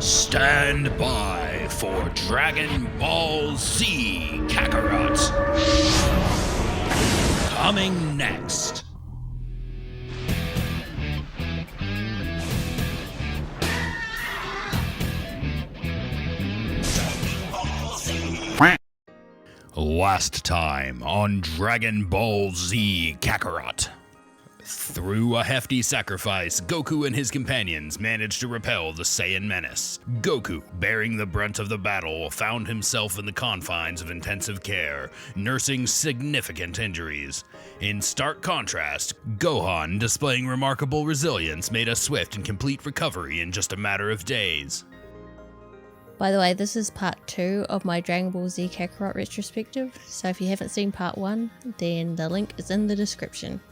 Stand by for Dragon Ball Z Kakarot. Coming next. Last time on Dragon Ball Z Kakarot. Through a hefty sacrifice, Goku and his companions managed to repel the Saiyan menace. Goku, bearing the brunt of the battle, found himself in the confines of intensive care, nursing significant injuries. In stark contrast, Gohan, displaying remarkable resilience, made a swift and complete recovery in just a matter of days. By the way, this is part 2 of my Dragon Ball Z Kakarot retrospective, so if you haven't seen part 1, then the link is in the description.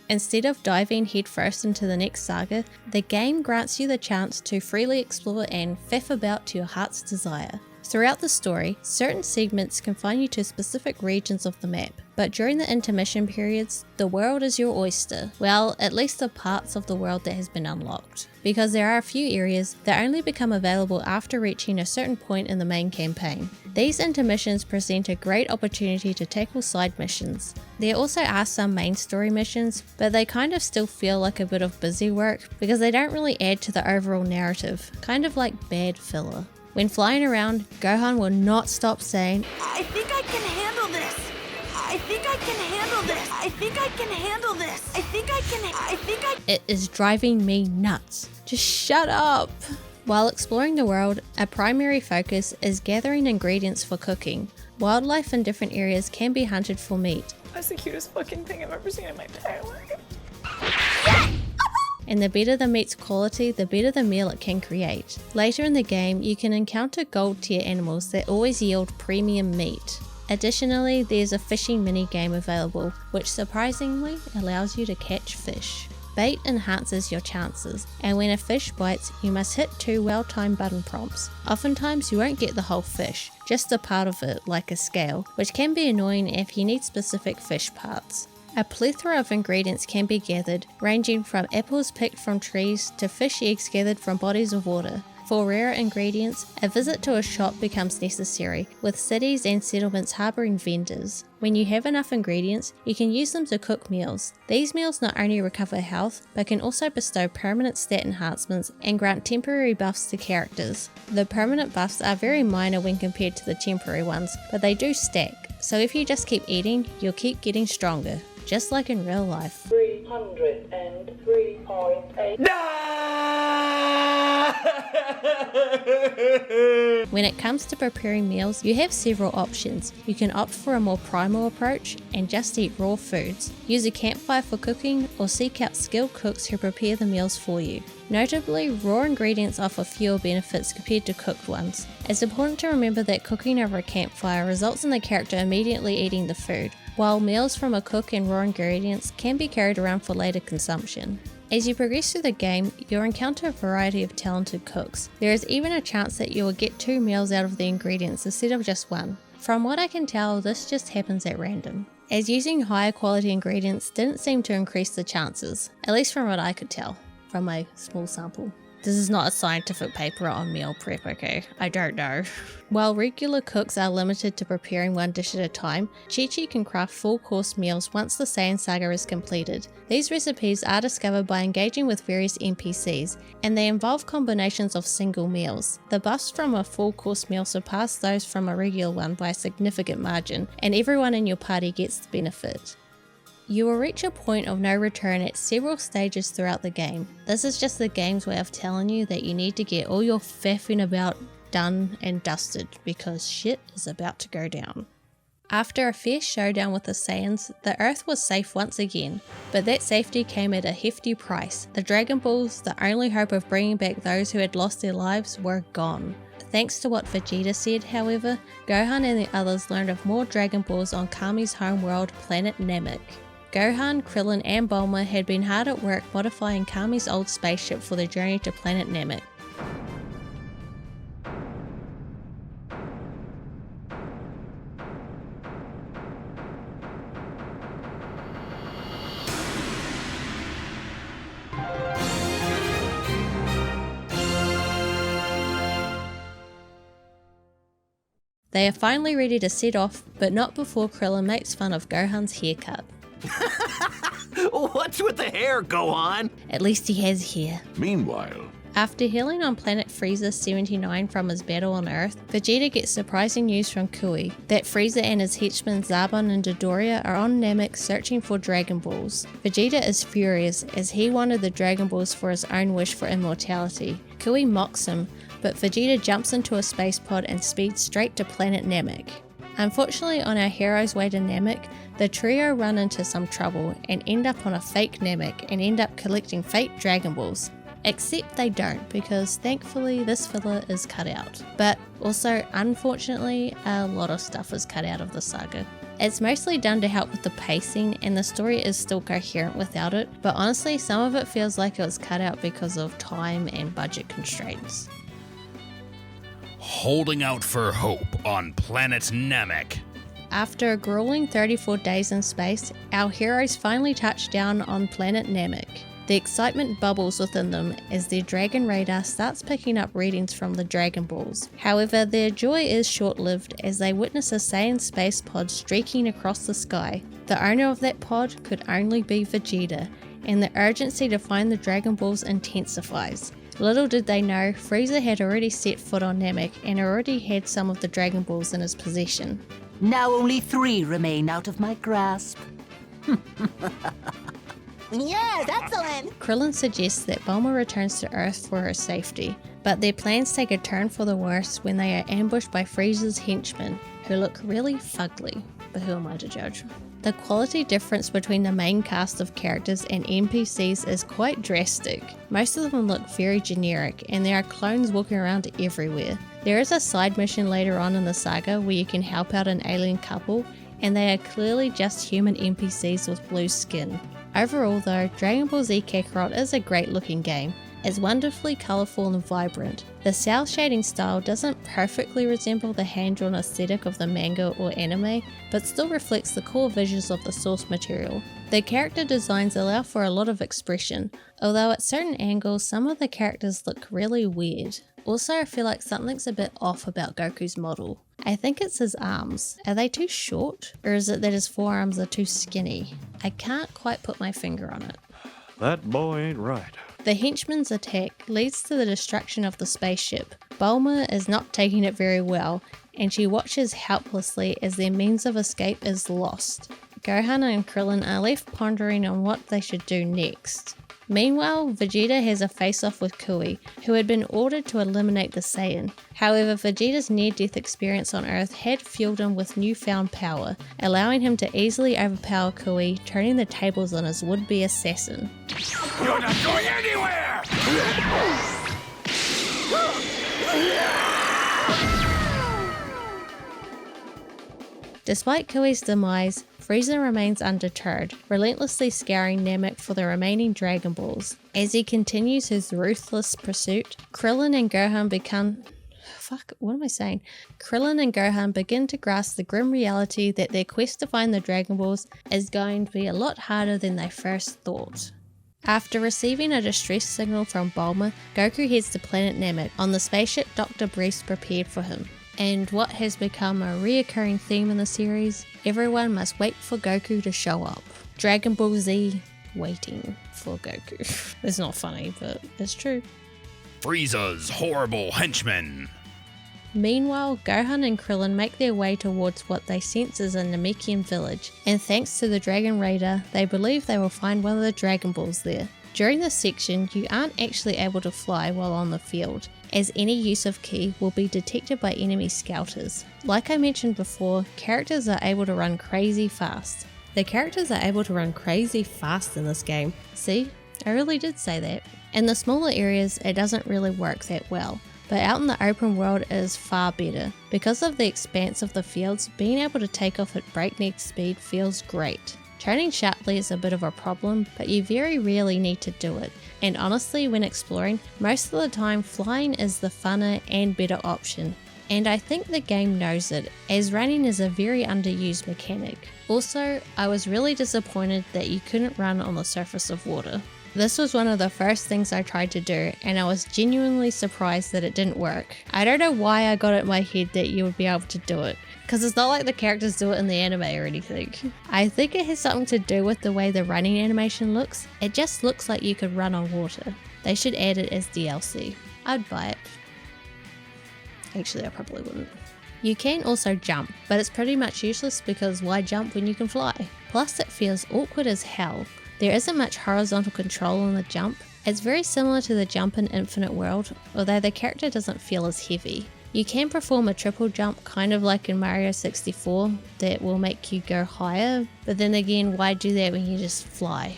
Instead of diving headfirst into the next saga, the game grants you the chance to freely explore and faff about to your heart's desire. Throughout the story, certain segments confine you to specific regions of the map, but during the intermission periods, the world is your oyster. Well, at least the parts of the world that has been unlocked, because there are a few areas that only become available after reaching a certain point in the main campaign. These intermissions present a great opportunity to tackle side missions. There also are some main story missions, but they kind of still feel like a bit of busy work because they don't really add to the overall narrative, kind of like bad filler. When flying around, Gohan will not stop saying, I think I can handle this. I think I can handle this. I think I can handle this. I think I. It is driving me nuts. Just shut up. While exploring the world, a primary focus is gathering ingredients for cooking. Wildlife in different areas can be hunted for meat. That's the cutest fucking thing I've ever seen in my entire life. And the better the meat's quality, the better the meal it can create. Later in the game, you can encounter gold tier animals that always yield premium meat. Additionally, there's a fishing mini-game available, which surprisingly allows you to catch fish. Bait enhances your chances, and when a fish bites, you must hit 2 well-timed button prompts. Oftentimes you won't get the whole fish, just a part of it like a scale, which can be annoying if you need specific fish parts. A plethora of ingredients can be gathered, ranging from apples picked from trees to fish eggs gathered from bodies of water. For rarer ingredients, a visit to a shop becomes necessary, with cities and settlements harbouring vendors. When you have enough ingredients, you can use them to cook meals. These meals not only recover health, but can also bestow permanent stat enhancements and grant temporary buffs to characters. The permanent buffs are very minor when compared to the temporary ones, but they do stack, so if you just keep eating, you'll keep getting stronger. Just like in real life. 303.8. When it comes to preparing meals, you have several options. You can opt for a more primal approach and just eat raw foods. Use a campfire for cooking or seek out skilled cooks who prepare the meals for you. Notably, raw ingredients offer fewer benefits compared to cooked ones. It's important to remember that cooking over a campfire results in the character immediately eating the food, while meals from a cook and raw ingredients can be carried around for later consumption. As you progress through the game, you'll encounter a variety of talented cooks. There is even a chance that you will get 2 meals out of the ingredients instead of just 1. From what I can tell, this just happens at random, as using higher quality ingredients didn't seem to increase the chances, at least from what I could tell from my small sample. This is not a scientific paper on meal prep, okay? I don't know. While regular cooks are limited to preparing 1 dish at a time, Chi-Chi can craft full course meals once the Saiyan Saga is completed. These recipes are discovered by engaging with various NPCs, and they involve combinations of single meals. The buffs from a full course meal surpass those from a regular one by a significant margin, and everyone in your party gets the benefit. You will reach a point of no return at several stages throughout the game. This is just the game's way of telling you that you need to get all your faffing about done and dusted because shit is about to go down. After a fierce showdown with the Saiyans, the Earth was safe once again, but that safety came at a hefty price. The Dragon Balls, the only hope of bringing back those who had lost their lives, were gone. Thanks to what Vegeta said, however, Gohan and the others learned of more Dragon Balls on Kami's homeworld, planet Namek. Gohan, Krillin and Bulma had been hard at work modifying Kami's old spaceship for their journey to planet Namek. They are finally ready to set off, but not before Krillin makes fun of Gohan's haircut. What's with the hair, Gohan? At least he has hair. Meanwhile, After healing on planet Frieza 79 from his battle on Earth, Vegeta gets surprising news from Kui that Frieza and his henchmen Zarbon and Dodoria are on Namek searching for Dragon Balls. Vegeta is furious as he wanted the Dragon Balls for his own wish for immortality. Kui mocks him, but Vegeta jumps into a space pod and speeds straight to planet Namek. Unfortunately, on our hero's way to Namek, the trio run into some trouble and end up on a fake Namek and end up collecting fake Dragon Balls. Except they don't, because thankfully this filler is cut out. But also, unfortunately, a lot of stuff is cut out of the saga. It's mostly done to help with the pacing, and the story is still coherent without it, but honestly some of it feels like it was cut out because of time and budget constraints. Holding out for hope on planet Namek. After a grueling 34 days in space, our heroes finally touch down on planet Namek. The excitement bubbles within them as their Dragon Radar starts picking up readings from the Dragon Balls. However, their joy is short-lived as they witness a Saiyan space pod streaking across the sky. The owner of that pod could only be Vegeta, and the urgency to find the Dragon Balls intensifies. Little did they know, Frieza had already set foot on Namek and already had some of the Dragon Balls in his possession. Now only 3 remain out of my grasp. Yes, excellent! Krillin suggests that Bulma returns to Earth for her safety, but their plans take a turn for the worse when they are ambushed by Frieza's henchmen, who look really fugly, but who am I to judge? The quality difference between the main cast of characters and NPCs is quite drastic. Most of them look very generic, and there are clones walking around everywhere. There is a side mission later on in the saga where you can help out an alien couple, and they are clearly just human NPCs with blue skin. Overall though, Dragon Ball Z Kakarot is a great looking game. It's wonderfully colourful and vibrant. The cell shading style doesn't perfectly resemble the hand-drawn aesthetic of the manga or anime, but still reflects the core visuals of the source material. The character designs allow for a lot of expression, although at certain angles some of the characters look really weird. Also, I feel like something's a bit off about Goku's model. I think it's his arms. Are they too short? Or is it that his forearms are too skinny? I can't quite put my finger on it. That boy ain't right. The henchman's attack leads to the destruction of the spaceship. Bulma is not taking it very well, and she watches helplessly as their means of escape is lost. Gohan and Krillin are left pondering on what they should do next. Meanwhile, Vegeta has a face-off with Kui, who had been ordered to eliminate the Saiyan. However, Vegeta's near-death experience on Earth had fueled him with newfound power, allowing him to easily overpower Kui, turning the tables on his would-be assassin. you're not going anywhere! Despite Kui's demise, Frieza remains undeterred, relentlessly scouring Namek for the remaining Dragon Balls. As he continues his ruthless pursuit, Krillin and Gohan begin to grasp the grim reality that their quest to find the Dragon Balls is going to be a lot harder than they first thought. After receiving a distress signal from Bulma, Goku heads to planet Namek on the spaceship Dr. Briefs prepared for him. And what has become a reoccurring theme in the series, everyone must wait for Goku to show up. Dragon Ball Z, waiting for Goku. It's not funny, but it's true. Frieza's horrible henchmen. Meanwhile, Gohan and Krillin make their way towards what they sense is a Namekian village, and thanks to the Dragon Radar, they believe they will find one of the Dragon Balls there. During this section, you aren't actually able to fly while on the field, as any use of ki will be detected by enemy scouters. Like I mentioned before, characters are able to run crazy fast. The characters are able to run crazy fast in this game. See, I really did say that. In the smaller areas, it doesn't really work that well, but out in the open world it is far better. Because of the expanse of the fields, being able to take off at breakneck speed feels great. Turning sharply is a bit of a problem, but you very rarely need to do it. And honestly, when exploring, most of the time flying is the funner and better option. And I think the game knows it, as running is a very underused mechanic. Also, I was really disappointed that you couldn't run on the surface of water. This was one of the first things I tried to do, and I was genuinely surprised that it didn't work. I don't know why I got it in my head that you would be able to do it, because it's not like the characters do it in the anime or anything. I think it has something to do with the way the running animation looks. It just looks like you could run on water. They should add it as DLC. I'd buy it. Actually, I probably wouldn't. You can also jump, but it's pretty much useless because why jump when you can fly? Plus it feels awkward as hell. There isn't much horizontal control on the jump. It's very similar to the jump in Infinite World, although the character doesn't feel as heavy. You can perform a triple jump kind of like in Mario 64 that will make you go higher, but then again, why do that when you just fly?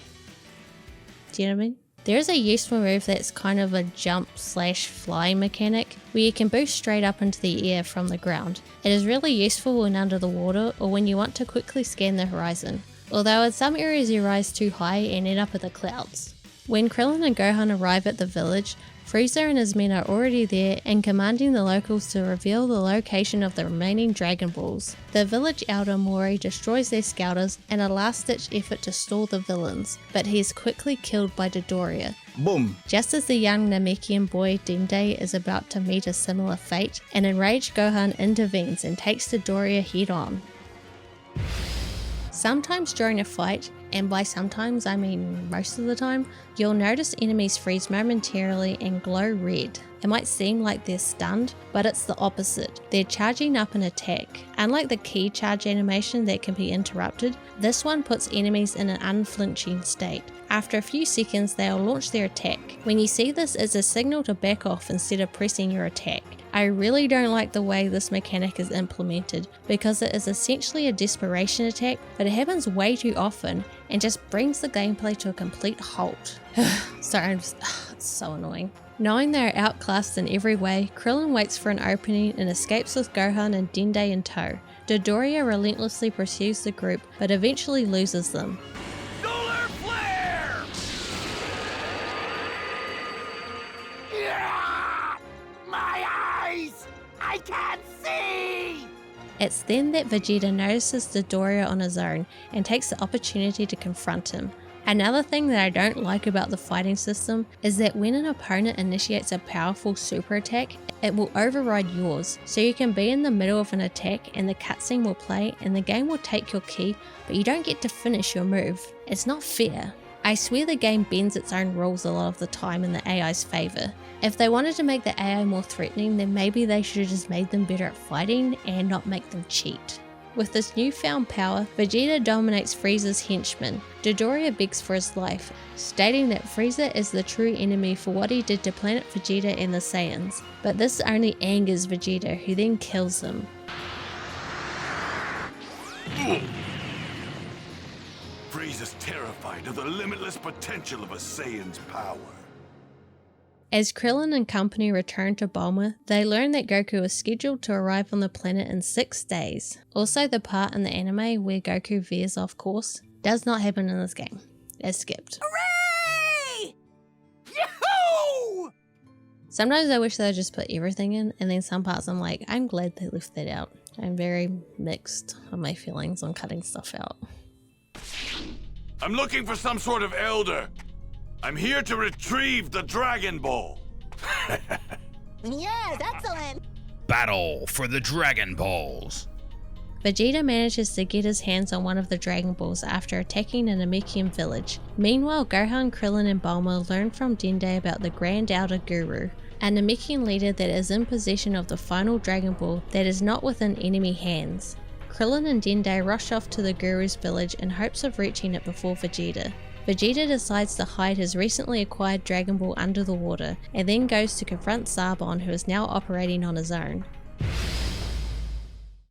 Do you know what I mean? There is a useful move that's kind of a jump/flying mechanic where you can boost straight up into the air from the ground. It is really useful when under the water or when you want to quickly scan the horizon, although in some areas you rise too high and end up in the clouds. When Krillin and Gohan arrive at the village, Frieza and his men are already there and commanding the locals to reveal the location of the remaining Dragon Balls. The village elder Mori destroys their scouters in a last-ditch effort to stall the villains, but he is quickly killed by Dodoria. Boom. Just as the young Namekian boy Dende is about to meet a similar fate, an enraged Gohan intervenes and takes Dodoria head-on. Sometimes during a fight, and by sometimes I mean most of the time, you'll notice enemies freeze momentarily and glow red. It might seem like they're stunned, but it's the opposite. They're charging up an attack. Unlike the key charge animation that can be interrupted, this one puts enemies in an unflinching state. After a few seconds, they'll launch their attack. When you see this, it's a signal to back off instead of pressing your attack. I really don't like the way this mechanic is implemented because it is essentially a desperation attack, but it happens way too often and just brings the gameplay to a complete halt. Sorry, it's so annoying. Knowing they are outclassed in every way, Krillin waits for an opening and escapes with Gohan and Dende in tow. Dodoria relentlessly pursues the group, but eventually loses them. Solar flare! Yeah! My eyes! I can't see! It's then that Vegeta notices Dodoria on his own and takes the opportunity to confront him. Another thing that I don't like about the fighting system is that when an opponent initiates a powerful super attack, it will override yours, so you can be in the middle of an attack and the cutscene will play and the game will take your key, but you don't get to finish your move. It's not fair. I swear the game bends its own rules a lot of the time in the AI's favour. If they wanted to make the AI more threatening, then maybe they should have just made them better at fighting and not make them cheat. With this newfound power, Vegeta dominates Frieza's henchmen. Dodoria begs for his life, stating that Frieza is the true enemy for what he did to Planet Vegeta and the Saiyans. But this only angers Vegeta, who then kills him. Frieza's terrified of the limitless potential of a Saiyan's power. As Krillin and company return to Bulma, they learn that Goku is scheduled to arrive on the planet in 6 days. Also, the part in the anime where Goku veers off course does not happen in this game. It's skipped. Hooray! Yahoo! Sometimes I wish they would just put everything in, and then some parts I'm like, I'm glad they left that out. I'm very mixed on my feelings on cutting stuff out. I'm looking for some sort of elder. I'm here to retrieve the Dragon Ball. Yes, excellent! Battle for the Dragon Balls. Vegeta manages to get his hands on one of the Dragon Balls after attacking a Namekian village. Meanwhile, Gohan, Krillin and Bulma learn from Dende about the Grand Elder Guru, a Namekian leader that is in possession of the final Dragon Ball that is not within enemy hands. Krillin and Dende rush off to the Guru's village in hopes of reaching it before Vegeta. Vegeta decides to hide his recently acquired Dragon Ball under the water and then goes to confront Zarbon, who is now operating on his own.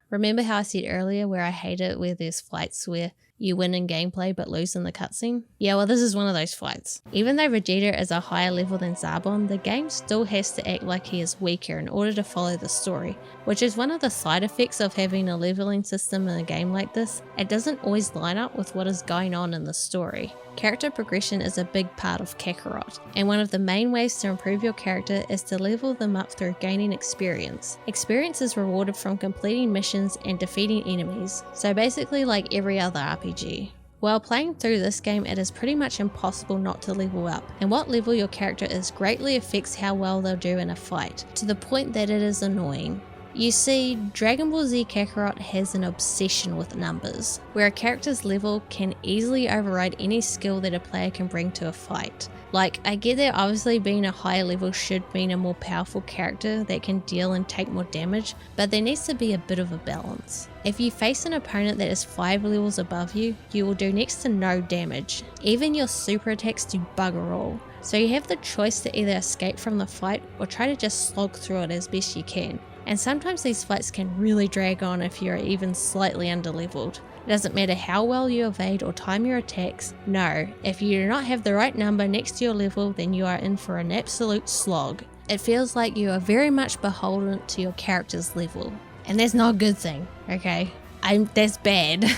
Remember how I said earlier where I hate it where there's fights where you win in gameplay but lose in the cutscene? Yeah, well, this is one of those fights. Even though Vegeta is a higher level than Zarbon, the game still has to act like he is weaker in order to follow the story, which is one of the side effects of having a leveling system in a game like this. It doesn't always line up with what is going on in the story. Character progression is a big part of Kakarot, and one of the main ways to improve your character is to level them up through gaining experience. Experience is rewarded from completing missions and defeating enemies, so basically like every other RPG. While playing through this game, it is pretty much impossible not to level up, and what level your character is greatly affects how well they'll do in a fight, to the point that it is annoying. You see, Dragon Ball Z Kakarot has an obsession with numbers, where a character's level can easily override any skill that a player can bring to a fight. Like, I get that obviously being a higher level should mean a more powerful character that can deal and take more damage, but there needs to be a bit of a balance. If you face an opponent that is 5 levels above you, you will do next to no damage. Even your super attacks do bugger all. So you have the choice to either escape from the fight or try to just slog through it as best you can. And sometimes these fights can really drag on if you're even slightly underleveled. It doesn't matter how well you evade or time your attacks. No, if you do not have the right number next to your level, then you are in for an absolute slog. It feels like you are very much beholden to your character's level. And that's not a good thing, okay? That's bad.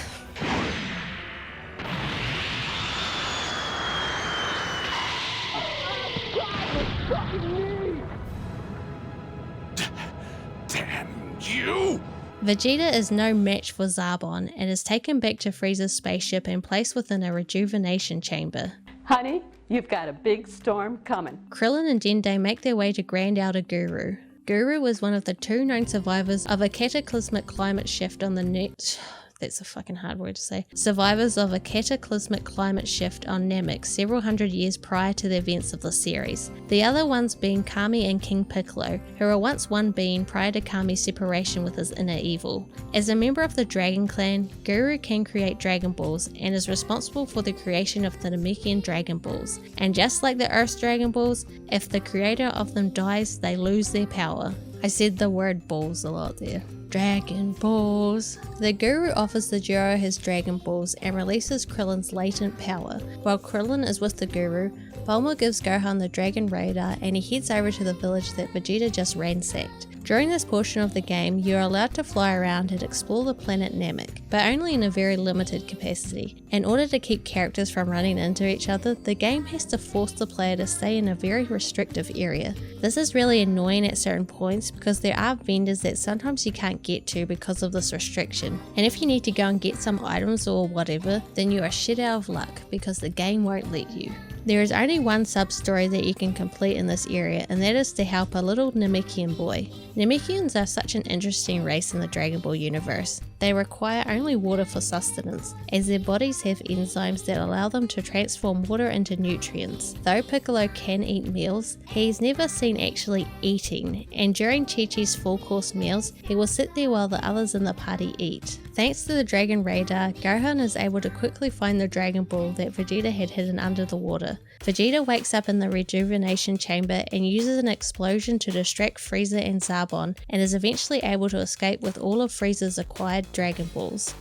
Damn you! Vegeta is no match for Zarbon and is taken back to Frieza's spaceship and placed within a rejuvenation chamber. Honey, you've got a big storm coming. Krillin and Dende make their way to Grand Elder Guru. Guru was one of the 2 known survivors of a cataclysmic climate shift on the net. That's a fucking hard word to say. Survivors of a cataclysmic climate shift on Namek several hundred years prior to the events of the series. The other ones being Kami and King Piccolo, who were once one being prior to Kami's separation with his inner evil. As a member of the Dragon Clan, Guru can create Dragon Balls and is responsible for the creation of the Namekian Dragon Balls. And just like the Earth's Dragon Balls, if the creator of them dies, they lose their power. I said the word balls a lot there. Dragon Balls. The Guru offers the duo his Dragon Balls and releases Krillin's latent power. While Krillin is with the Guru, Bulma gives Gohan the Dragon Radar and he heads over to the village that Vegeta just ransacked. During this portion of the game, you are allowed to fly around and explore the planet Namek, but only in a very limited capacity. In order to keep characters from running into each other, the game has to force the player to stay in a very restrictive area. This is really annoying at certain points because there are vendors that sometimes you can't get to because of this restriction, and if you need to go and get some items or whatever, then you are shit out of luck because the game won't let you. There is only one sub-story that you can complete in this area, and that is to help a little Namekian boy. Namekians are such an interesting race in the Dragon Ball universe. They require only water for sustenance, as their bodies have enzymes that allow them to transform water into nutrients. Though Piccolo can eat meals, he is never seen actually eating, and during Chi-Chi's full-course meals, he will sit there while the others in the party eat. Thanks to the Dragon Radar, Gohan is able to quickly find the Dragon Ball that Vegeta had hidden under the water. Vegeta wakes up in the rejuvenation chamber and uses an explosion to distract Frieza and Zarbon, and is eventually able to escape with all of Frieza's acquired Dragon Balls.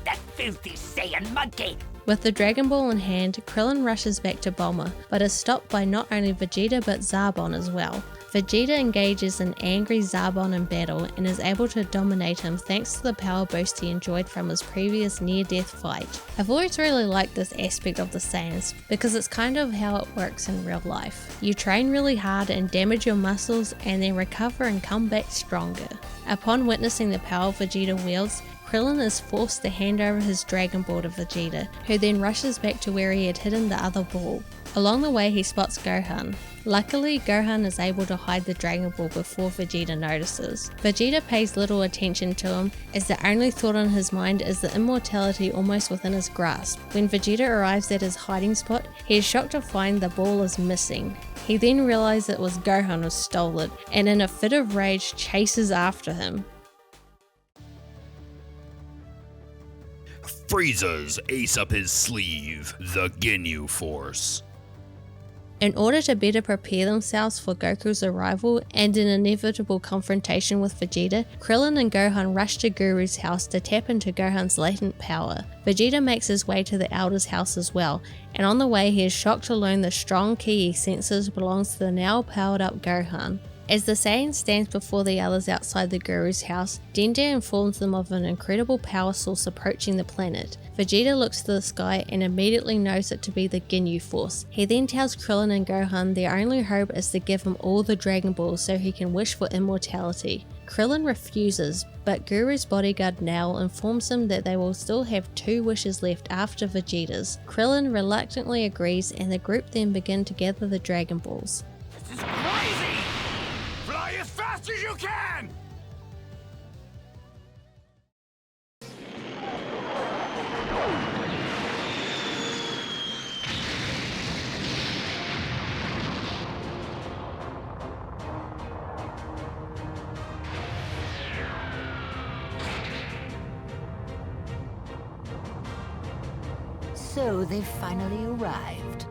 That filthy Saiyan monkey! With the Dragon Ball in hand, Krillin rushes back to Bulma, but is stopped by not only Vegeta but Zarbon as well. Vegeta engages an angry Zarbon in battle and is able to dominate him thanks to the power boost he enjoyed from his previous near-death fight. I've always really liked this aspect of the Saiyans because it's kind of how it works in real life. You train really hard and damage your muscles and then recover and come back stronger. Upon witnessing the power Vegeta wields, Krillin is forced to hand over his Dragon Ball to Vegeta, who then rushes back to where he had hidden the other ball. Along the way he spots Gohan. Luckily, Gohan is able to hide the Dragon Ball before Vegeta notices. Vegeta pays little attention to him, as the only thought on his mind is the immortality almost within his grasp. When Vegeta arrives at his hiding spot, he is shocked to find the ball is missing. He then realizes it was Gohan who stole it, and in a fit of rage chases after him. Frieza's ace up his sleeve, the Ginyu Force. In order to better prepare themselves for Goku's arrival and an inevitable confrontation with Vegeta, Krillin and Gohan rush to Guru's house to tap into Gohan's latent power. Vegeta makes his way to the Elder's house as well, and on the way he is shocked to learn the strong ki he senses belongs to the now powered up Gohan. As the Saiyan stands before the others outside the Guru's house, Dende informs them of an incredible power source approaching the planet. Vegeta looks to the sky and immediately knows it to be the Ginyu Force. He then tells Krillin and Gohan their only hope is to give him all the Dragon Balls so he can wish for immortality. Krillin refuses, but Guru's bodyguard Nell informs him that they will still have 2 wishes left after Vegeta's. Krillin reluctantly agrees and the group then begin to gather the Dragon Balls. This is crazy! Fly as fast as you can! So they've finally arrived.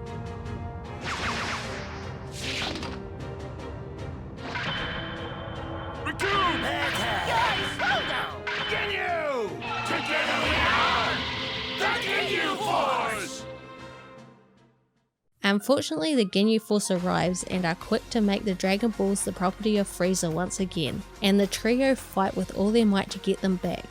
Recoup! Guys, hold on! Ginyu! Together we are the Ginyu Force! Unfortunately, the Ginyu Force arrives and are quick to make the Dragon Balls the property of Frieza once again, and the trio fight with all their might to get them back.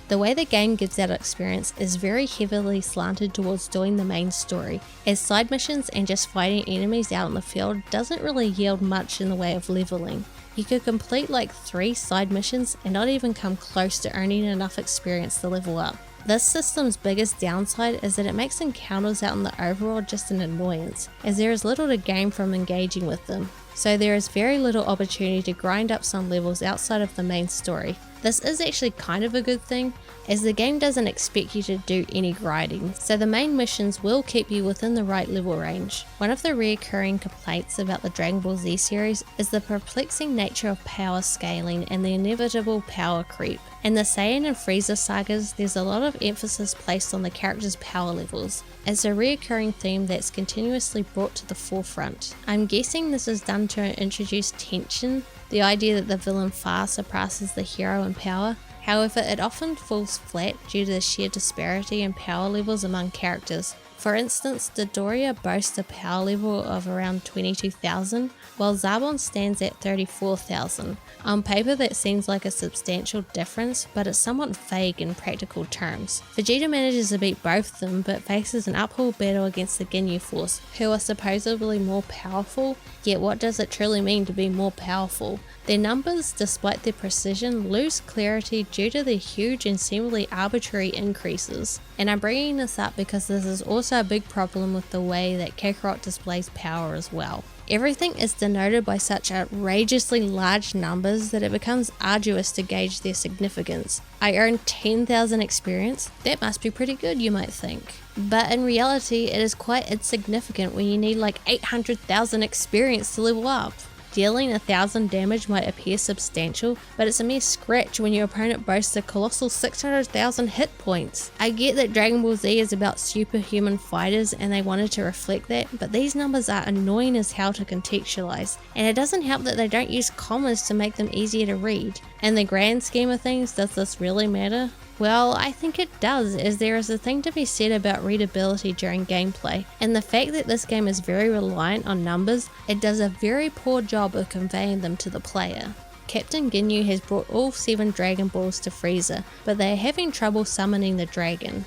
The way the game gives out experience is very heavily slanted towards doing the main story, as side missions and just fighting enemies out in the field doesn't really yield much in the way of leveling. You could complete like 3 side missions and not even come close to earning enough experience to level up. This system's biggest downside is that it makes encounters out in the overworld just an annoyance, as there is little to gain from engaging with them, so there is very little opportunity to grind up some levels outside of the main story. This is actually kind of a good thing, as the game doesn't expect you to do any grinding, so the main missions will keep you within the right level range. One of the recurring complaints about the Dragon Ball Z series is the perplexing nature of power scaling and the inevitable power creep. In the Saiyan and Frieza sagas, there's a lot of emphasis placed on the characters' power levels. It's a recurring theme that's continuously brought to the forefront. I'm guessing this is done to introduce tension, the idea that the villain far surpasses the hero in power. However, it often falls flat due to the sheer disparity in power levels among characters. For instance, Dodoria boasts a power level of around 22,000, while Zarbon stands at 34,000. On paper that seems like a substantial difference, but it's somewhat vague in practical terms. Vegeta manages to beat both of them, but faces an uphill battle against the Ginyu Force, who are supposedly more powerful, yet what does it truly mean to be more powerful? Their numbers, despite their precision, lose clarity due to the huge and seemingly arbitrary increases. And I'm bringing this up because this is also a big problem with the way that Kakarot displays power as well. Everything is denoted by such outrageously large numbers that it becomes arduous to gauge their significance. I earned 10,000 experience? That must be pretty good, you might think. But in reality, it is quite insignificant when you need like 800,000 experience to level up. Dealing 1,000 damage might appear substantial, but it's a mere scratch when your opponent boasts a colossal 600,000 hit points. I get that Dragon Ball Z is about superhuman fighters and they wanted to reflect that, but these numbers are annoying as hell to contextualize, and it doesn't help that they don't use commas to make them easier to read. In the grand scheme of things, does this really matter? Well, I think it does, as there is a thing to be said about readability during gameplay, and the fact that this game is very reliant on numbers, it does a very poor job of conveying them to the player. Captain Ginyu has brought all 7 Dragon Balls to Frieza, but they are having trouble summoning the dragon.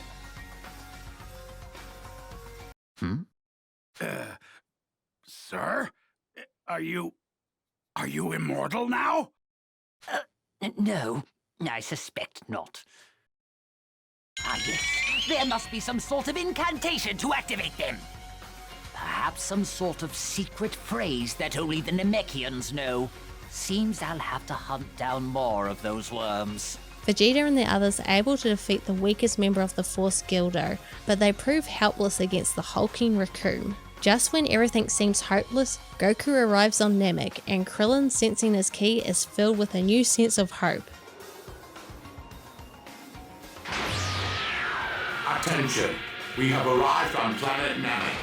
Sir? Are you immortal now? No, I suspect not. Ah, yes. There must be some sort of incantation to activate them. Perhaps some sort of secret phrase that only the Namekians know. Seems I'll have to hunt down more of those worms. Vegeta and the others are able to defeat the weakest member of the Force, Gildo, but they prove helpless against the hulking Raccoon. Just when everything seems hopeless, Goku arrives on Namek, and Krillin, sensing his ki, is filled with a new sense of hope. Attention, we have arrived on planet Namek.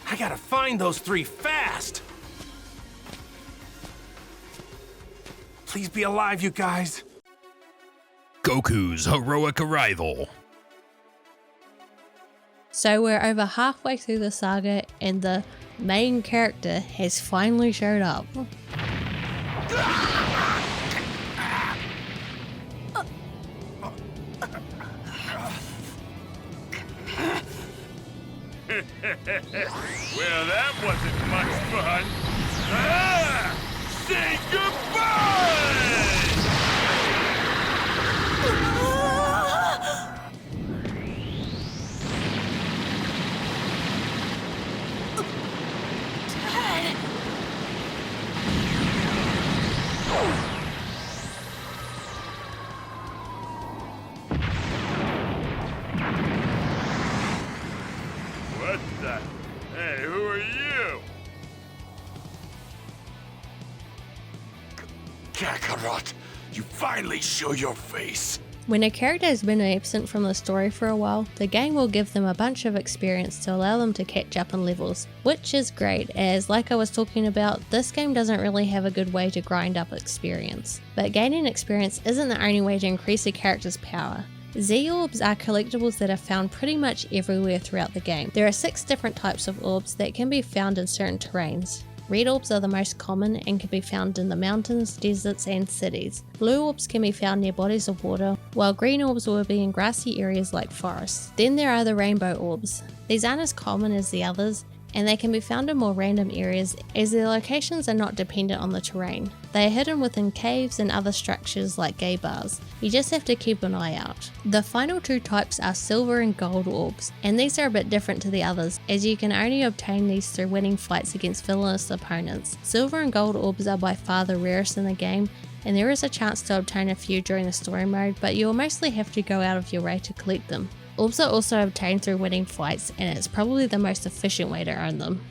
I gotta find those 3 fast! Please be alive, you guys. Goku's heroic arrival. So we're over halfway through the saga and the main character has finally showed up. Well, that wasn't much fun. Ah! Say goodbye! Dad! What the? Hey, who are you? Kakarot, you finally show your face. When a character has been absent from the story for a while, the game will give them a bunch of experience to allow them to catch up in levels, which is great as, like I was talking about, this game doesn't really have a good way to grind up experience. But gaining experience isn't the only way to increase a character's power. Z-orbs are collectibles that are found pretty much everywhere throughout the game. There are 6 different types of orbs that can be found in certain terrains. Red orbs are the most common and can be found in the mountains, deserts and cities. Blue orbs can be found near bodies of water, while green orbs will be in grassy areas like forests. Then there are the rainbow orbs. These aren't as common as the others, and they can be found in more random areas as their locations are not dependent on the terrain. They are hidden within caves and other structures like gay bars. You just have to keep an eye out. The final 2 types are silver and gold orbs, and these are a bit different to the others as you can only obtain these through winning fights against villainous opponents. Silver and gold orbs are by far the rarest in the game, and there is a chance to obtain a few during the story mode, but you will mostly have to go out of your way to collect them. Orbs are also obtained through winning fights, and it's probably the most efficient way to earn them.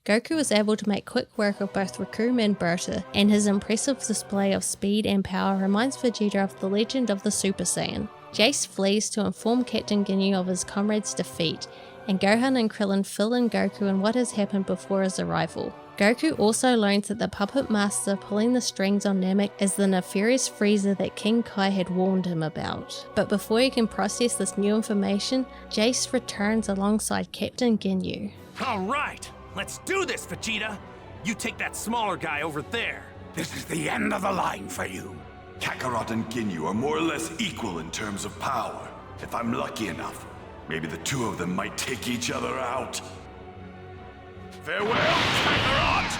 Goku is able to make quick work of both Recoome and Berta, and his impressive display of speed and power reminds Vegeta of the legend of the Super Saiyan. Jace flees to inform Captain Ginyu of his comrade's defeat, and Gohan and Krillin fill in Goku in what has happened before his arrival. Goku also learns that the puppet master pulling the strings on Namek is the nefarious Frieza that King Kai had warned him about. But before he can process this new information, Jace returns alongside Captain Ginyu. Alright, let's do this, Vegeta! You take that smaller guy over there. This is the end of the line for you. Kakarot and Ginyu are more or less equal in terms of power. If I'm lucky enough, maybe the 2 of them might take each other out. Farewell, Kakarot!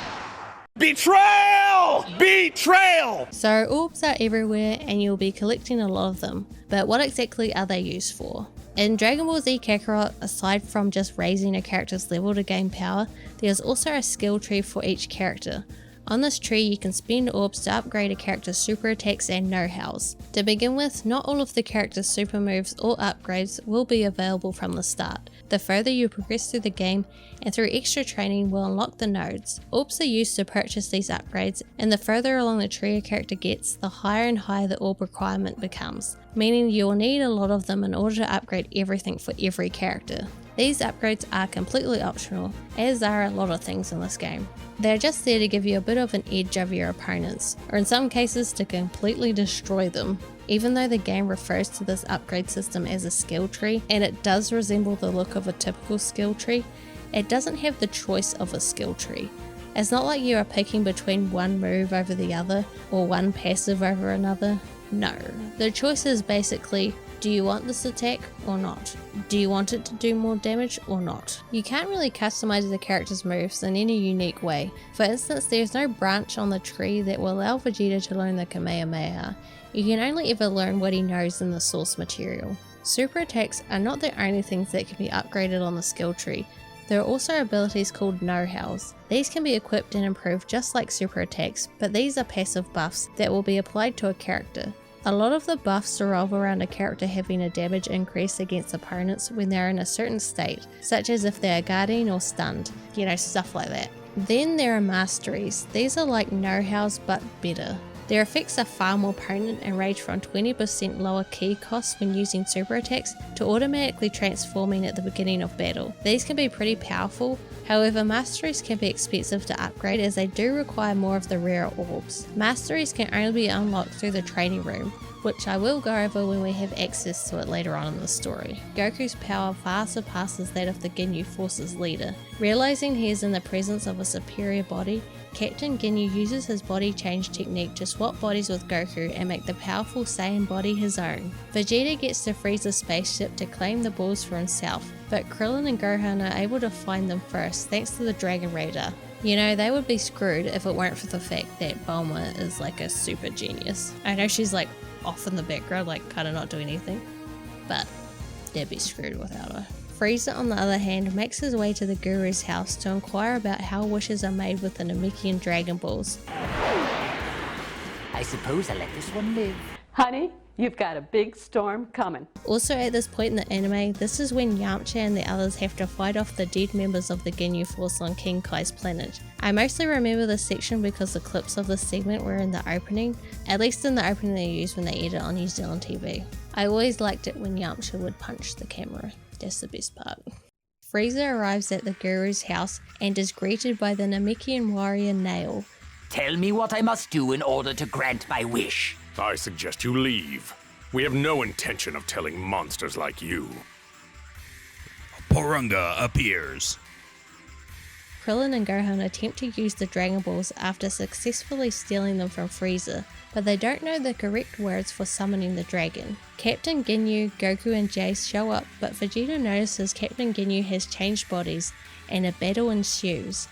Betrayal! Betrayal! So orbs are everywhere and you'll be collecting a lot of them, but what exactly are they used for? In Dragon Ball Z Kakarot, aside from just raising a character's level to gain power, there's also a skill tree for each character. On this tree you can spend orbs to upgrade a character's super attacks and know-hows. To begin with, not all of the character's super moves or upgrades will be available from the start. The further you progress through the game and through extra training will unlock the nodes. Orbs are used to purchase these upgrades, and the further along the tree a character gets, the higher and higher the orb requirement becomes, meaning you'll need a lot of them in order to upgrade everything for every character. These upgrades are completely optional, as are a lot of things in this game. They're just there to give you a bit of an edge over your opponents, or in some cases to completely destroy them. Even though the game refers to this upgrade system as a skill tree, and it does resemble the look of a typical skill tree, it doesn't have the choice of a skill tree. It's not like you are picking between one move over the other, or one passive over another. No, the choice is basically, do you want this attack or not? Do you want it to do more damage or not? You can't really customize the character's moves in any unique way. For instance, there's no branch on the tree that will allow Vegeta to learn the Kamehameha. You can only ever learn what he knows in the source material. Super attacks are not the only things that can be upgraded on the skill tree. There are also abilities called know-hows. These can be equipped and improved just like super attacks, but these are passive buffs that will be applied to a character. A lot of the buffs revolve around a character having a damage increase against opponents when they're in a certain state, such as if they are guarding or stunned, stuff like that. Then there are masteries. These are like know-hows but better. Their effects are far more potent and range from 20% lower ki costs when using super attacks to automatically transforming at the beginning of battle. These can be pretty powerful, however masteries can be expensive to upgrade as they do require more of the rare orbs. Masteries can only be unlocked through the training room, which I will go over when we have access to it later on in the story. Goku's power far surpasses that of the Ginyu Force's leader. Realizing he is in the presence of a superior body, Captain Ginyu uses his body change technique to swap bodies with Goku and make the powerful Saiyan body his own. Vegeta gets to Frieza's spaceship to claim the balls for himself, but Krillin and Gohan are able to find them first thanks to the Dragon Radar. You know, they would be screwed if it weren't for the fact that Bulma is like a super genius. I know she's like off in the background, like kind of not doing anything, but they'd be screwed without her. Frieza, on the other hand, makes his way to the Guru's house to inquire about how wishes are made with the Namekian Dragon Balls. I suppose I'll let this one live. Honey, you've got a big storm coming. Also at this point in the anime, this is when Yamcha and the others have to fight off the dead members of the Ginyu Force on King Kai's planet. I mostly remember this section because the clips of this segment were in the opening, at least in the opening they used when they aired it on New Zealand TV. I always liked it when Yamcha would punch the camera. That's the best part. Frieza arrives at the Guru's house and is greeted by the Namekian warrior Nail. Tell me what I must do in order to grant my wish. I suggest you leave. We have no intention of telling monsters like you. Porunga Appears. Krillin and Gohan attempt to use the Dragon Balls after successfully stealing them from Frieza, but they don't know the correct words for summoning the dragon. Captain Ginyu, Goku and Jay show up, but Vegeta notices Captain Ginyu has changed bodies, and a battle ensues.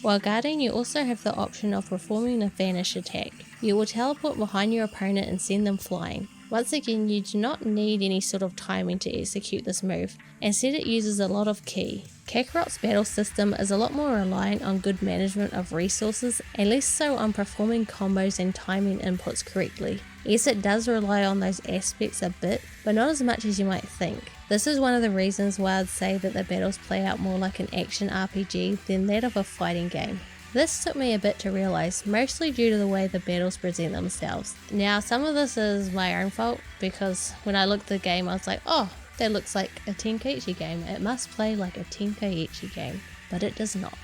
While guarding, you also have the option of performing a vanish attack. You will teleport behind your opponent and send them flying. Once again, you do not need any sort of timing to execute this move, instead it uses a lot of ki. Kakarot's battle system is a lot more reliant on good management of resources and less so on performing combos and timing inputs correctly. Yes, it does rely on those aspects a bit, but not as much as you might think. This is one of the reasons why I'd say that the battles play out more like an action RPG than that of a fighting game. This took me a bit to realise, mostly due to the way the battles present themselves. Now, some of this is my own fault, because when I looked at the game I was like, oh, that looks like a Tenkaichi game. It must play like a Tenkaichi game, but it does not.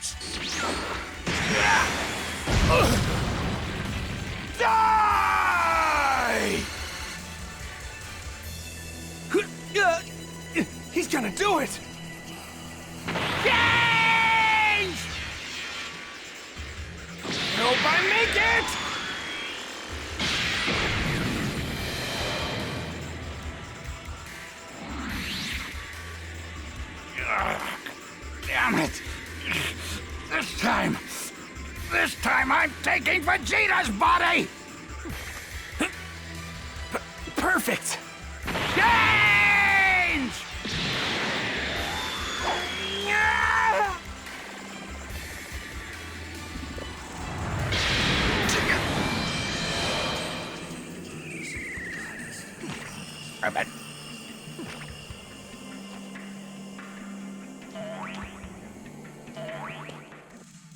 Die! He's gonna do it! Hope I make it! Damn it! This time I'm taking Vegeta's body! Perfect! Change!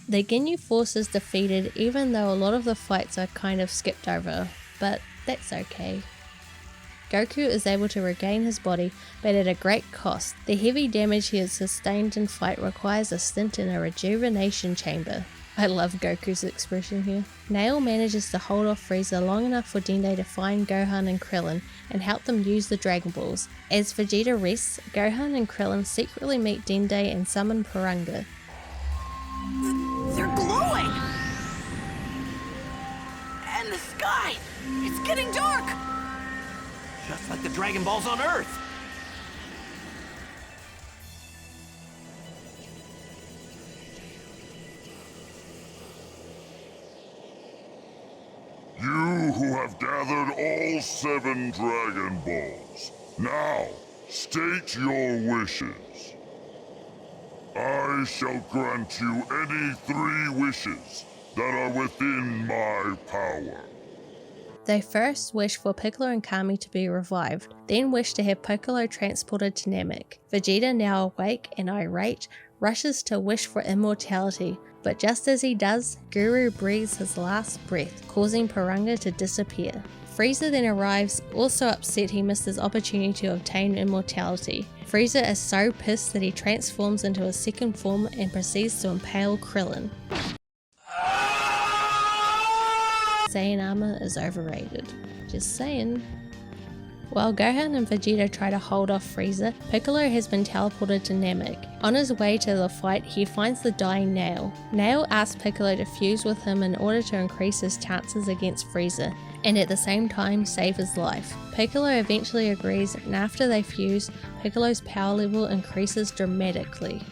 The Ginyu Force is defeated even though a lot of the fights are kind of skipped over, but that's okay. Goku is able to regain his body, but at a great cost. The heavy damage he has sustained in fight requires a stint in a rejuvenation chamber. I love Goku's expression here. Nail manages to hold off Frieza long enough for Dende to find Gohan and Krillin and help them use the Dragon Balls. As Vegeta rests, Gohan and Krillin secretly meet Dende and summon Porunga. They're glowing! And the sky! It's getting dark! Just like the Dragon Balls on Earth! You who have gathered all 7 Dragon Balls, now state your wishes. I shall grant you any 3 wishes that are within my power. They first wish for Piccolo and Kami to be revived, then wish to have Piccolo transported to Namek. Vegeta, now awake and irate, rushes to wish for immortality, but just as he does, Guru breathes his last breath, causing Porunga to disappear. Frieza then arrives, also upset he missed his opportunity to obtain immortality. Frieza is so pissed that he transforms into a second form and proceeds to impale Krillin. Saiyan armor is overrated. Just saying. While Gohan and Vegeta try to hold off Frieza, Piccolo has been teleported to Namek. On his way to the fight, he finds the dying Nail. Nail asks Piccolo to fuse with him in order to increase his chances against Frieza, and at the same time save his life. Piccolo eventually agrees, and after they fuse, Piccolo's power level increases dramatically.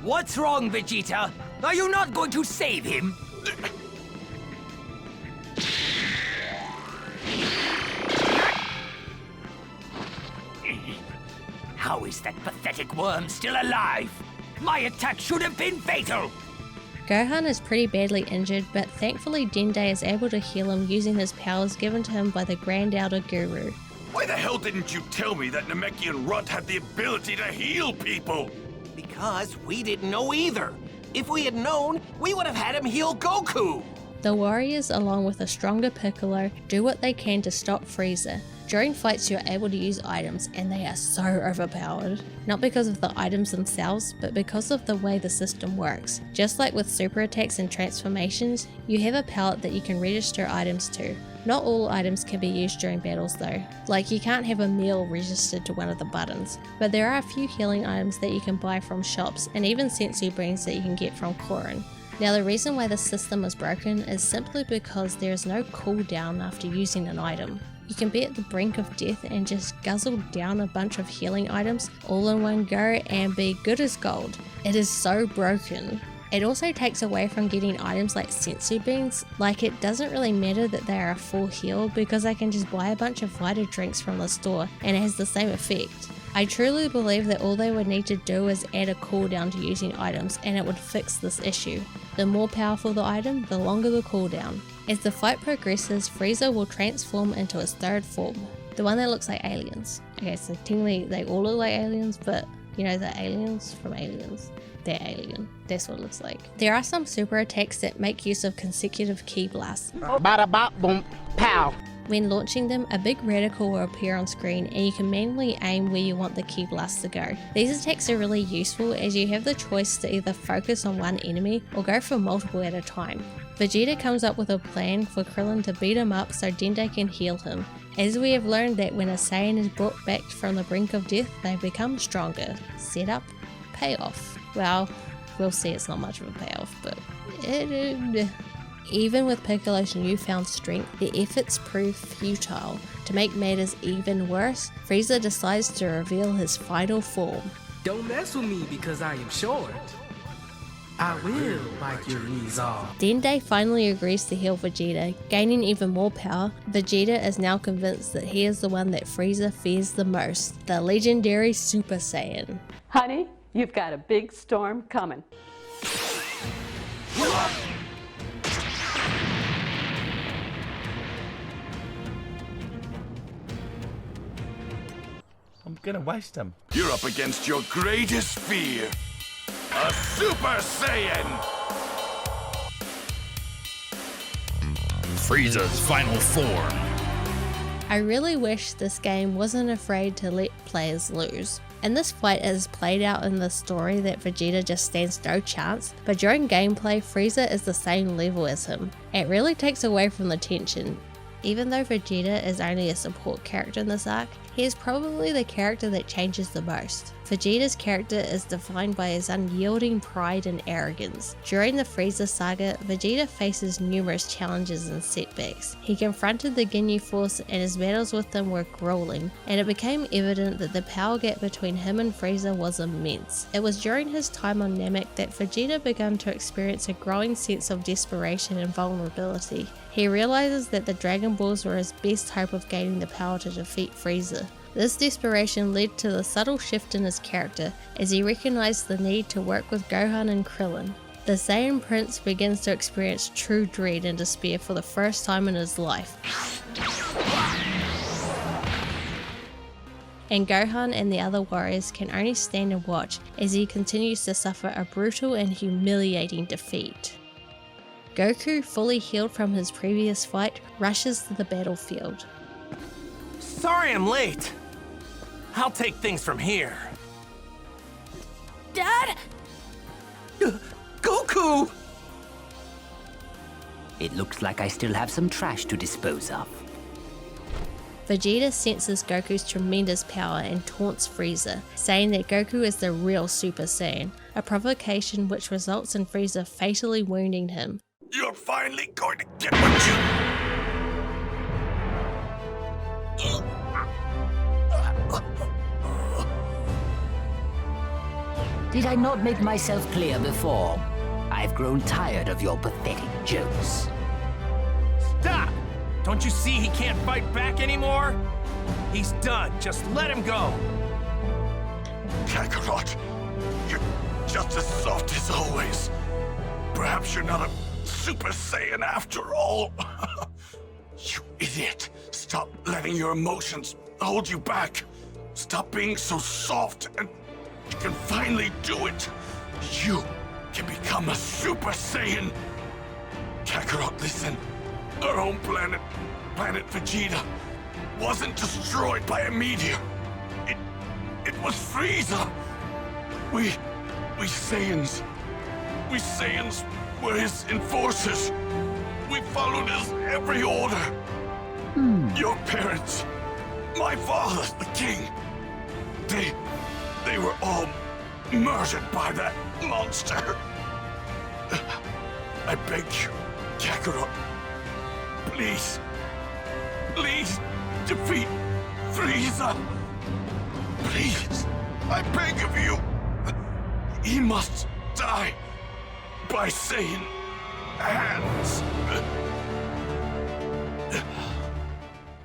What's wrong, Vegeta? Are you not going to save him? How is that pathetic worm still alive? My attack should have been fatal! Gohan is pretty badly injured, but thankfully Dende is able to heal him using his powers given to him by the Grand Elder Guru. Why the hell didn't you tell me that Namekian Runt had the ability to heal people? Because we didn't know either. If we had known, we would have had him heal Goku. The warriors, along with a stronger Piccolo, do what they can to stop Frieza. During fights you are able to use items, and they are so overpowered. Not because of the items themselves, but because of the way the system works. Just like with super attacks and transformations, you have a palette that you can register items to. Not all items can be used during battles though, like you can't have a meal registered to one of the buttons, but there are a few healing items that you can buy from shops, and even senzu beans that you can get from Korin. Now the reason why this system is broken is simply because there is no cooldown after using an item. You can be at the brink of death and just guzzle down a bunch of healing items all in one go and be good as gold. It is so broken. It also takes away from getting items like senzu beans, like it doesn't really matter that they are a full heal because I can just buy a bunch of Vita drinks from the store and it has the same effect. I truly believe that all they would need to do is add a cooldown to using items and it would fix this issue. The more powerful the item, the longer the cooldown. As the fight progresses, Frieza will transform into his third form, the one that looks like aliens. Okay, so technically they all look like aliens, but you know the aliens from Aliens? They're alien. That's what it looks like. There are some super attacks that make use of consecutive ki blasts. Bada bop boom pow. When launching them, a big reticle will appear on screen and you can manually aim where you want the ki blast to go. These attacks are really useful as you have the choice to either focus on one enemy or go for multiple at a time. Vegeta comes up with a plan for Krillin to beat him up so Dende can heal him, as we have learned that when a Saiyan is brought back from the brink of death, they become stronger. Setup, payoff. Well, we'll see, it's not much of a payoff, but even with Piccolo's newfound strength, the efforts prove futile. To make matters even worse, Frieza decides to reveal his final form. Don't mess with me because I am short. I will bite your knees off. Dende finally agrees to heal Vegeta, gaining even more power. Vegeta is now convinced that he is the one that Frieza fears the most, the legendary Super Saiyan. Honey, you've got a big storm coming. I'm gonna waste him. You're up against your greatest fear. A Super Saiyan! Frieza's final form. I really wish this game wasn't afraid to let players lose. In this fight, it is played out in the story that Vegeta just stands no chance, but during gameplay, Frieza is the same level as him. It really takes away from the tension. Even though Vegeta is only a support character in this arc, he is probably the character that changes the most. Vegeta's character is defined by his unyielding pride and arrogance. During the Frieza saga, Vegeta faces numerous challenges and setbacks. He confronted the Ginyu Force and his battles with them were grueling, and it became evident that the power gap between him and Frieza was immense. It was during his time on Namek that Vegeta began to experience a growing sense of desperation and vulnerability. He realizes that the Dragon Balls were his best hope of gaining the power to defeat Frieza. This desperation led to the subtle shift in his character as he recognized the need to work with Gohan and Krillin. The Saiyan Prince begins to experience true dread and despair for the first time in his life. and Gohan and the other warriors can only stand and watch as he continues to suffer a brutal and humiliating defeat. Goku, fully healed from his previous fight, rushes to the battlefield. Sorry I'm late. I'll take things from here. Dad? Goku! It looks like I still have some trash to dispose of. Vegeta senses Goku's tremendous power and taunts Frieza, saying that Goku is the real Super Saiyan, a provocation which results in Frieza fatally wounding him. You're finally going to get what you... Did I not make myself clear before? I've grown tired of your pathetic jokes. Stop! Don't you see he can't fight back anymore? He's done. Just let him go. Kakarot, you're just as soft as always. Perhaps you're not a Super Saiyan after all. You idiot. Stop letting your emotions hold you back. Stop being so soft and you can finally do it. You can become a Super Saiyan. Kakarot, listen. Our home planet, Planet Vegeta, wasn't destroyed by a meteor. It was Frieza. We Saiyans were his enforcers. We followed his every order. Your parents, my father, the king, they were all murdered by that monster. I beg you, Kakarot, please defeat Frieza. Please, I beg of you. He must die by Saiyan hands.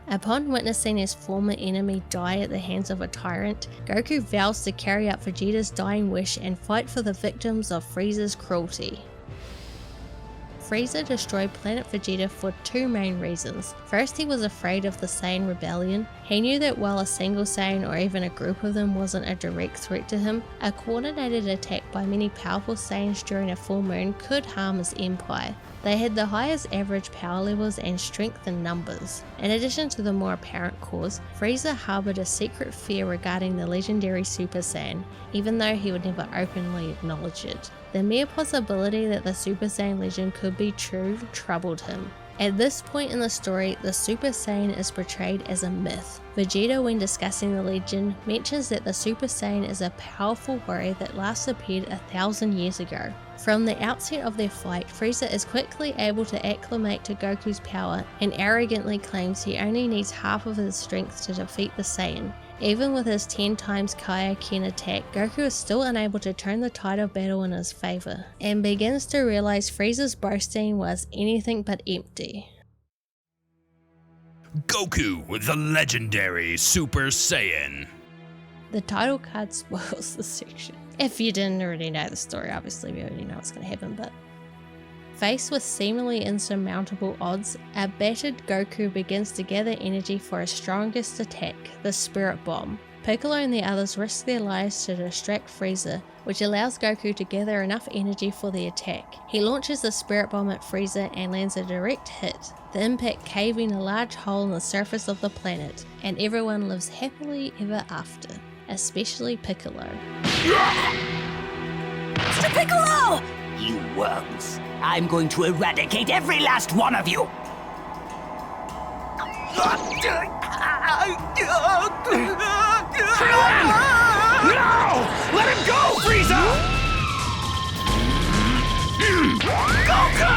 Upon witnessing his former enemy die at the hands of a tyrant, Goku vows to carry out Vegeta's dying wish and fight for the victims of Frieza's cruelty. Frieza destroyed Planet Vegeta for two main reasons. First, he was afraid of the Saiyan rebellion. He knew that while a single Saiyan or even a group of them wasn't a direct threat to him, a coordinated attack by many powerful Saiyans during a full moon could harm his empire. They had the highest average power levels and strength in numbers. In addition to the more apparent cause, Frieza harbored a secret fear regarding the legendary Super Saiyan, even though he would never openly acknowledge it. The mere possibility that the Super Saiyan legend could be true troubled him. At this point in the story, the Super Saiyan is portrayed as a myth. Vegeta, when discussing the legend, mentions that the Super Saiyan is a powerful warrior that last appeared 1,000 years ago. From the outset of their fight, Frieza is quickly able to acclimate to Goku's power and arrogantly claims he only needs half of his strength to defeat the Saiyan. Even with his 10 times Kaioken attack, Goku is still unable to turn the tide of battle in his favor, and begins to realize Frieza's boasting was anything but empty. Goku, the legendary Super Saiyan. The title card spoils the section. If you didn't already know the story, obviously we already know what's going to happen, but... Faced with seemingly insurmountable odds, a battered Goku begins to gather energy for his strongest attack, the Spirit Bomb. Piccolo and the others risk their lives to distract Frieza, which allows Goku to gather enough energy for the attack. He launches the Spirit Bomb at Frieza and lands a direct hit, the impact caving a large hole in the surface of the planet, and everyone lives happily ever after, especially Piccolo. Mr. Piccolo! You worms! I'm going to eradicate every last one of you! No! Let him go, Frieza! Goku!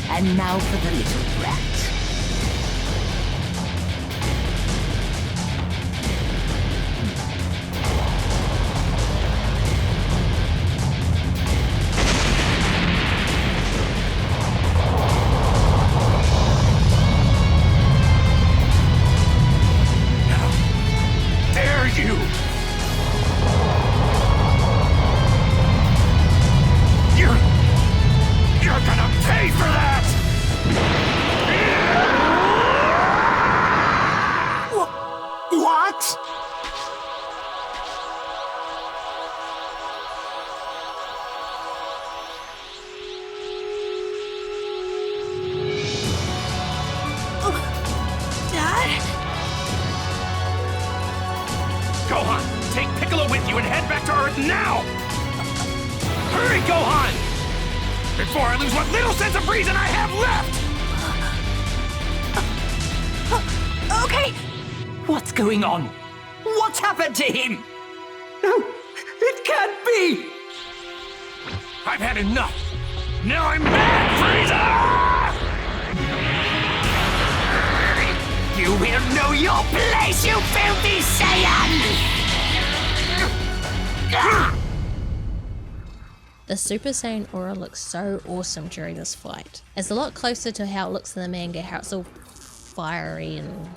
And now for the little brat. You're gonna pay for that! Gohan, take Piccolo with you and head back to Earth now! Hurry, Gohan! Before I lose what little sense of reason I have left! Okay! What's going on? What's happened to him? No, it can't be! I've had enough! Now I'm mad, Frieza! You will know your place, you filthy Saiyan! The Super Saiyan aura looks so awesome during this fight. It's a lot closer to how it looks in the manga, how it's all fiery and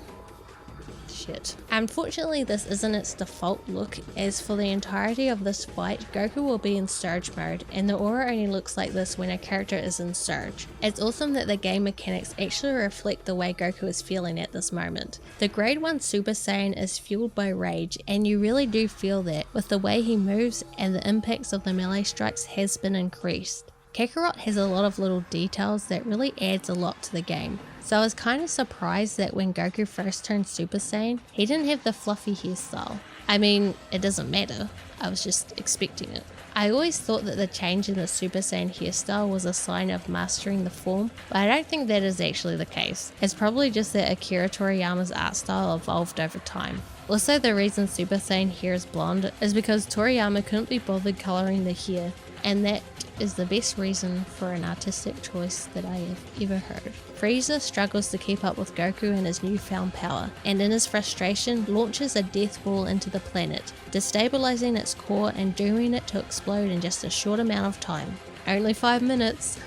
shit. Unfortunately, this isn't its default look, as for the entirety of this fight, Goku will be in Surge mode, and the aura only looks like this when a character is in Surge. It's awesome that the game mechanics actually reflect the way Goku is feeling at this moment. The Grade 1 Super Saiyan is fueled by rage, and you really do feel that with the way he moves, and the impacts of the melee strikes has been increased. Kakarot has a lot of little details that really adds a lot to the game. So I was kind of surprised that when Goku first turned Super Saiyan, he didn't have the fluffy hairstyle. I mean, it doesn't matter, I was just expecting it. I always thought that the change in the Super Saiyan hairstyle was a sign of mastering the form, but I don't think that is actually the case. It's probably just that Akira Toriyama's art style evolved over time. Also, the reason Super Saiyan hair is blonde is because Toriyama couldn't be bothered colouring the hair, and that is the best reason for an artistic choice that I have ever heard. Frieza struggles to keep up with Goku and his newfound power, and in his frustration launches a death ball into the planet, destabilizing its core and dooming it to explode in just a short amount of time. Only 5 minutes.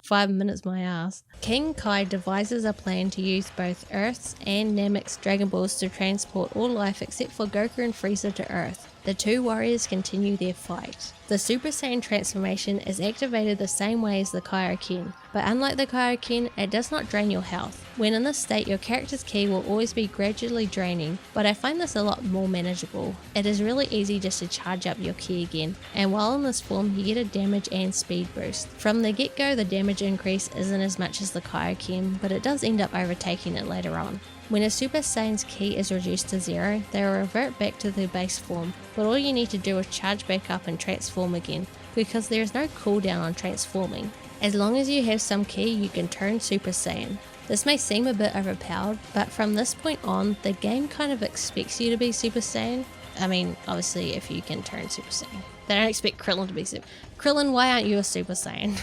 5 minutes my ass. King Kai devises a plan to use both Earth's and Namek's Dragon Balls to transport all life except for Goku and Frieza to Earth. The two warriors continue their fight. The Super Saiyan transformation is activated the same way as the Kaioken, but unlike the Kaioken, it does not drain your health. When in this state, your character's ki will always be gradually draining, but I find this a lot more manageable. It is really easy just to charge up your ki again, and while in this form you get a damage and speed boost. From the get-go, the damage increase isn't as much as the Kaioken, but it does end up overtaking it later on. When a Super Saiyan's ki is reduced to 0, they will revert back to their base form, but all you need to do is charge back up and transform again, because there is no cooldown on transforming. As long as you have some ki, you can turn Super Saiyan. This may seem a bit overpowered, but from this point on, the game kind of expects you to be Super Saiyan. I mean, obviously if you can turn Super Saiyan. They don't expect Krillin to be Super Krillin, why aren't you a Super Saiyan?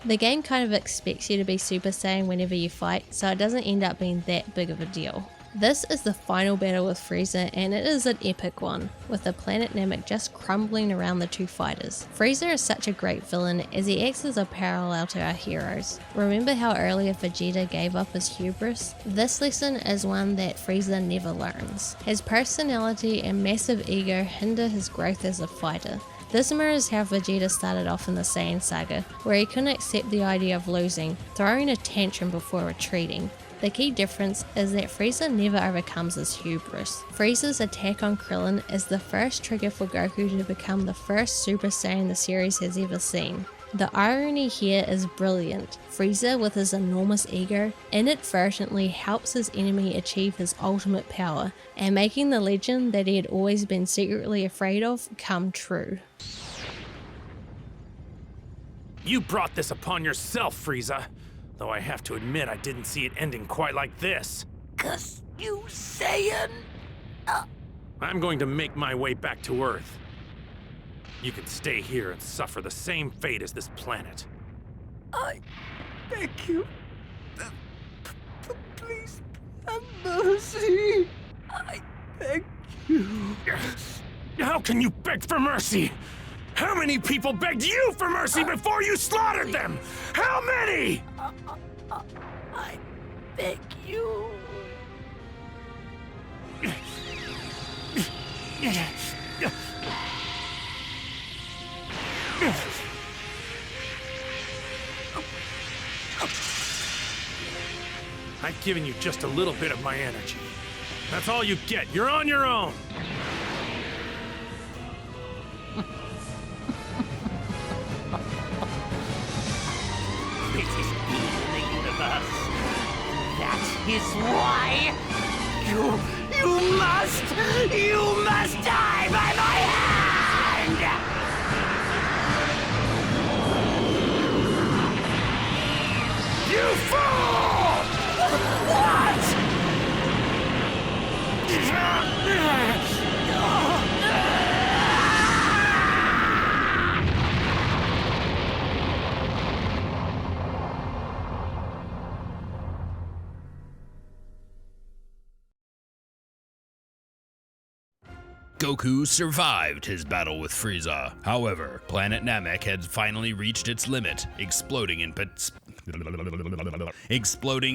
The game kind of expects you to be Super Saiyan whenever you fight, so it doesn't end up being that big of a deal. This is the final battle with Frieza, and it is an epic one, with the planet Namek just crumbling around the two fighters. Frieza is such a great villain as he acts as a parallel to our heroes. Remember how earlier Vegeta gave up his hubris? This lesson is one that Frieza never learns. His personality and massive ego hinder his growth as a fighter. This mirrors how Vegeta started off in the Saiyan Saga, where he couldn't accept the idea of losing, throwing a tantrum before retreating. The key difference is that Frieza never overcomes his hubris. Frieza's attack on Krillin is the first trigger for Goku to become the first Super Saiyan the series has ever seen. The irony here is brilliant. Frieza, with his enormous ego, inadvertently helps his enemy achieve his ultimate power, and making the legend that he had always been secretly afraid of come true. You brought this upon yourself, Frieza. Though I have to admit I didn't see it ending quite like this. 'Cause you Saiyan... I'm going to make my way back to Earth. You can stay here and suffer the same fate as this planet. I beg you. Please have mercy. I beg you. How can you beg for mercy? How many people begged you for mercy before you slaughtered them? How many? I beg you. I've given you just a little bit of my energy. That's all you get. You're on your own. Greatest being in the universe. That is why you You must die by my hand! You fool! What? Goku survived his battle with Frieza. However, planet Namek had finally reached its limit, exploding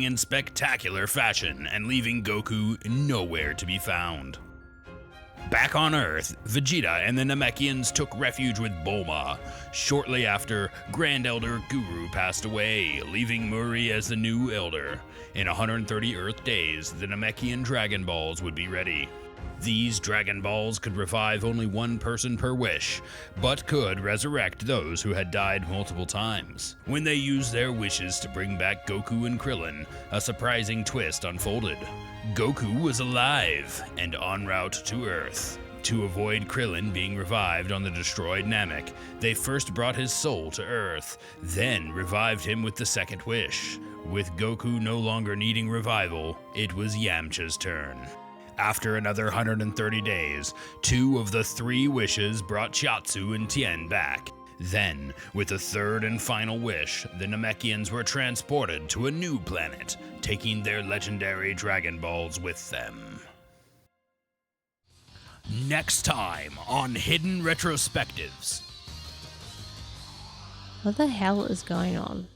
in spectacular fashion and leaving Goku nowhere to be found. Back on Earth, Vegeta and the Namekians took refuge with Bulma. Shortly after, Grand Elder Guru passed away, leaving Muri as the new Elder. In 130 Earth days, the Namekian Dragon Balls would be ready. These Dragon Balls could revive only one person per wish, but could resurrect those who had died multiple times. When they used their wishes to bring back Goku and Krillin, a surprising twist unfolded. Goku was alive and en route to Earth. To avoid Krillin being revived on the destroyed Namek, they first brought his soul to Earth, then revived him with the second wish. With Goku no longer needing revival, it was Yamcha's turn. After another 130 days, 2 of the 3 wishes brought Chiaotzu and Tien back. Then, with the third and final wish, the Namekians were transported to a new planet, taking their legendary Dragon Balls with them. Next time on Hidden Retrospectives. What the hell is going on?